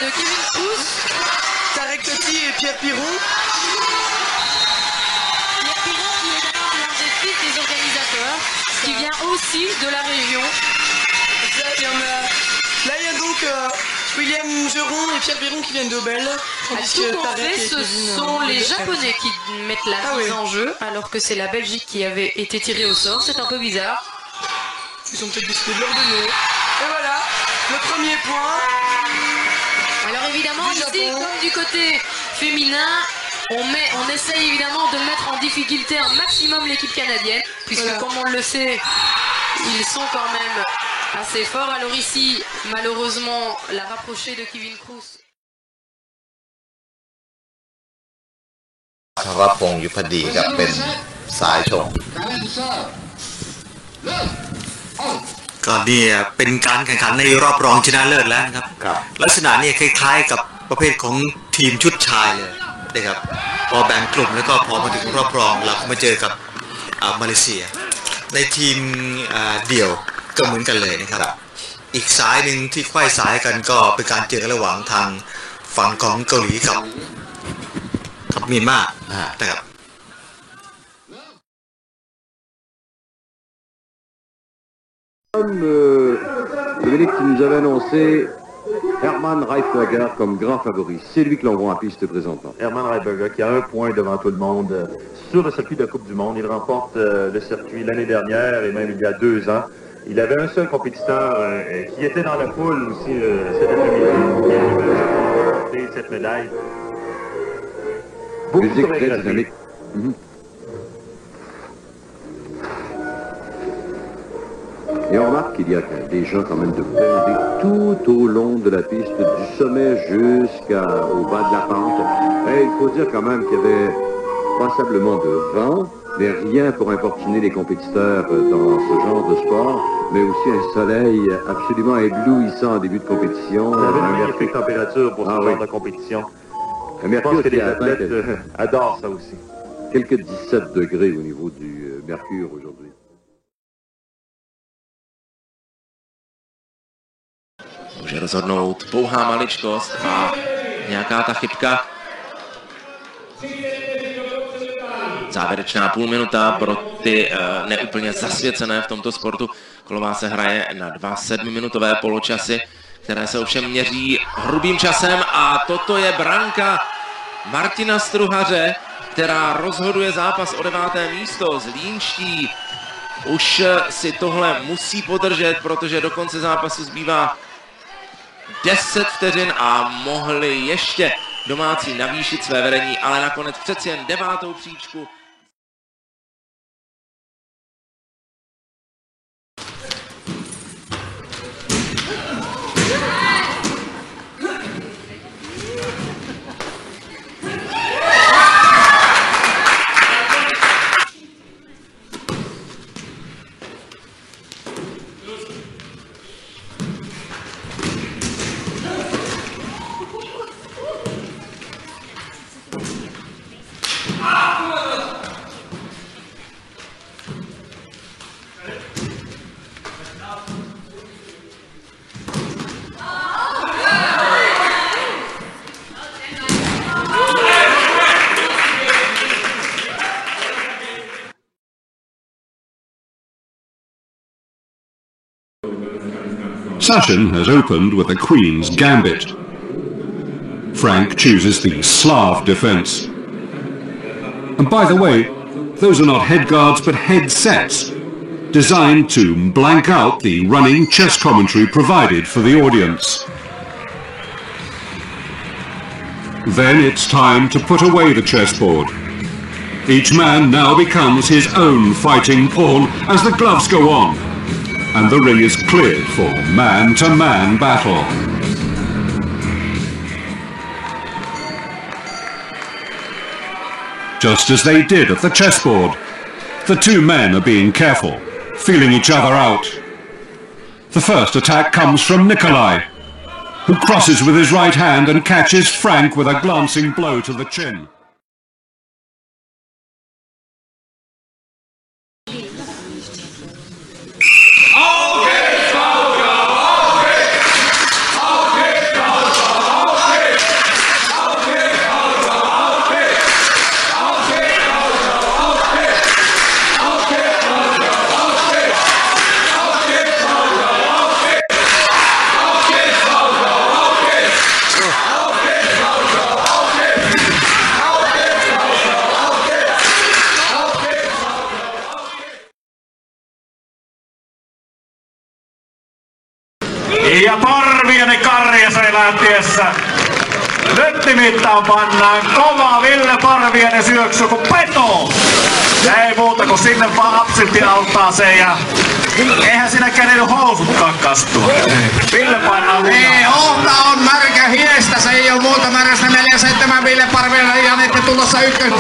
de Kevin Cruz, Tarek Totti et Pierre Piron. Pierre Piron qui est d'ailleurs l'un des fils des organisateurs, qui vient aussi de la région. Exact, là il y a donc William Geron et Pierre Piron qui viennent d'Aubel. À tout compte fait, ce sont les Japonais qui mettent la mise en jeu, alors que c'est la Belgique qui avait été tirée au sort. C'est un peu bizarre. Ils ont peut-être décidé de leur donner. Et voilà, le premier point. Alors évidemment, ici, comme du côté féminin, on essaye évidemment de mettre en difficulté un maximum l'équipe canadienne, puisque comme on le sait, ils sont quand même assez forts. Alors ici, malheureusement, la rapprochée de Kevin Cruz. ธรพงษ์ยุพดีครับเป็นสายชงก็นี่เป็นการแข่งขันในรอบรองชนะเลิศแล้วนะครับลักษณะนี่คล้ายๆกับประเภทของทีมชุดชายเลยนะครับพอแบ่งกลุ่มแล้วก็พอมาถึงรอบรองเราก็มาเจอกับมาเลเซียในทีมเดี่ยวก็เหมือนกันเลยนะครับอีกสายหนึ่งที่ไขว้สายกันก็เป็นการเจอกันระหว่างทางฝั่งของเกาหลีกับเมียนมานะครับ Dominique, tu nous avais annoncé Hermann Reifberger comme grand favori. C'est lui que l'on voit en piste présentement. Hermann Reifberger qui a un point devant tout le monde sur le circuit de la Coupe du Monde. Il remporte le circuit l'année dernière et même il y a 2 ans. Il avait un seul compétiteur qui était dans la foule aussi cet après-midi. Il a cette médaille. Beaucoup de très dynamique. Et on remarque qu'il y a des gens quand même de peser tout au long de la piste, du sommet jusqu'au bas de la pente. Et il faut dire quand même qu'il y avait passablement de vent, mais rien pour importuner les compétiteurs dans ce genre de sport, mais aussi un soleil absolument éblouissant en début de compétition. On avait une magnifique température pour ce genre de compétition. Je pense que les athlètes adorent ça aussi. Quelques 17 degrés au niveau du mercure aujourd'hui. Může rozhodnout pouhá maličkost a nějaká ta chybka. Závěrečná půl minuta pro ty neúplně zasvěcené v tomto sportu. Kolová se hraje na 2 7minutové poločasy, které se ovšem měří hrubým časem a toto je branka Martina Struhaře, která rozhoduje zápas o 9. místo. Zlínští už si tohle musí podržet, protože do konce zápasu zbývá 10 vteřin a mohli ještě domácí navýšit své vedení, ale nakonec přeci jen 9. příčku. Sachin has opened with a Queen's Gambit. Frank chooses the Slav defense. And by the way, those are not head guards but headsets, designed to blank out the running chess commentary provided for the audience. Then it's time to put away the chessboard. Each man now becomes his own fighting pawn as the gloves go on, and the ring is cleared for man-to-man battle. Just as they did at the chessboard, the two men are being careful, feeling each other out. The first attack comes from Nikolai, who crosses with his right hand and catches Frank with a glancing blow to the chin. Ja Parviainen Karjaseen lähtiessä. Nyt nimittäin pannaan kova Ville Parviainen syöksy kuin peto. Ei muuta kuin sinne vaan absintti altaaseen ja eihän siinä käden housutkaan kastua. Ville painaa ei, ohta on märkä hiestä, se ei oo muuta märkästä 4-7 Ville Parviainen ja nyt tulossa ykkös.